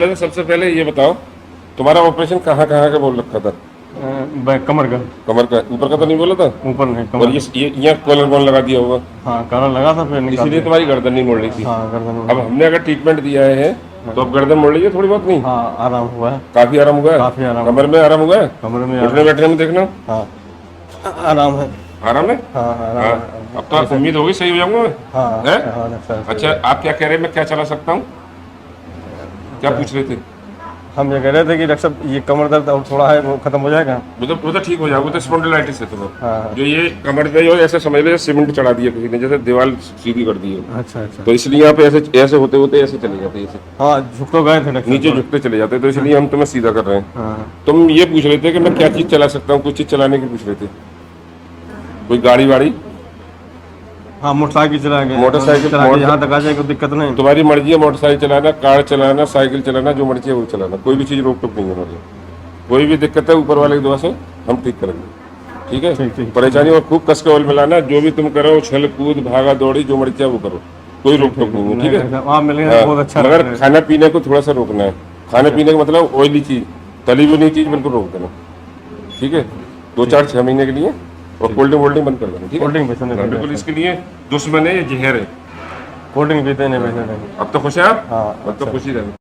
सबसे पहले ये बताओ, तुम्हारा ऑपरेशन कहाँ कहाँ का बोल रखा था? कमर का। कमर का, ऊपर का तो नहीं बोला था? ऊपर नहीं, और कमर। ये यहाँ कॉलर बॉल लगा दिया होगा, हाँ, कलर लगा था, फिर निकाल इसीलिए दिया। तुम्हारी गर्दन नहीं मोड़ रही थी। हाँ, गर्दन अब में। हमने अगर ट्रीटमेंट दिया है तो अब गर्दन मोड़ रही है थोड़ी बहुत? नहीं, हाँ, आराम हुआ है। काफी आराम हुआ है। काफी आराम कमर में आराम हुआ है? कमर में उठने आराम। बैठने में देखना हाँ, आराम है। आराम है। हाँ, आराम हाँ, है। अब तो आप उम्मीद होगी सही हो जाऊंगा मैं। हाँ, हैं? हाँ, सर। अच्छा, आप क्या कह रहे हैं, मैं क्या चला सकता हूँ? क्या पूछ रहे थे? हम ये कह रहे थे कि डॉक्टर साहब, ये कमर दर्द और थोड़ा है, वो खत्म हो जाएगा। वो तो ठीक हो जाएगा, वो तो स्पॉन्डिलाइटिस है तुम्हें। हाँ। जो ये कमर पे जो ऐसे समझ लो सीमेंट चढ़ा दिया किसी ने, जैसे दीवार सीधी कर दी है, अच्छा, अच्छा। तो इसलिए यहाँ पे ऐसे ऐसे होते होते ऐसे चले जाते हैं, ऐसे हाँ, झुक तो गए थे डॉक्टर नीचे साहब। झुकते चले जाते हैं, तो इसलिए हम तुम्हें सीधा कर रहे हैं। हाँ, तुम ये पूछ रहे थे कि मैं क्या चीज चला सकता हूँ, कुछ चीज चलाने की पूछ रहे थे? कोई गाड़ी वाड़ी? हाँ, मोटरसाइकिल चलाएंगे। मोटरसाइकिल, यहाँ तक आ जाए, कोई दिक्कत नहीं। तुम्हारी मर्जी है, मोटरसाइकिल चलाना, कार चलाना, साइकिल चलाना, जो मर्जी है वो चलाना, कोई भी चीज रोक टोक नहीं है हमारी। कोई भी दिक्कत है ऊपर वाले की दुआ से हम ठीक करेंगे, ठीक है? ठीक। परेशानी और खूब कस के ऑयल मिलाना, जो भी तुम करो, उछल कूद भागा दौड़ी जो मर्जी है वो करो, कोई रोक टोक नहीं है, ठीक है? वहाँ मिलेंगे हाँ, बहुत अच्छा मगर लगेगा। खाना पीने को थोड़ा सा रोकना है। खाने पीने का मतलब ऑयली चीज, तली हुई चीज बिल्कुल रोक देना, ठीक है? 2-4-6 महीने के लिए। और कोल्ड ड्रिंक वोल्ड ड्रिंक बंद कर देना, ठीक है? कोल्ड ड्रिंक पीते नहीं। हाँ, बिल्कुल, इसके लिए दुश्मन है, ये जहर है। कोल्ड ड्रिंक पीते नहीं, वैसे नहीं। अब तो खुश है आप? हाँ, अब तो खुशी रहे।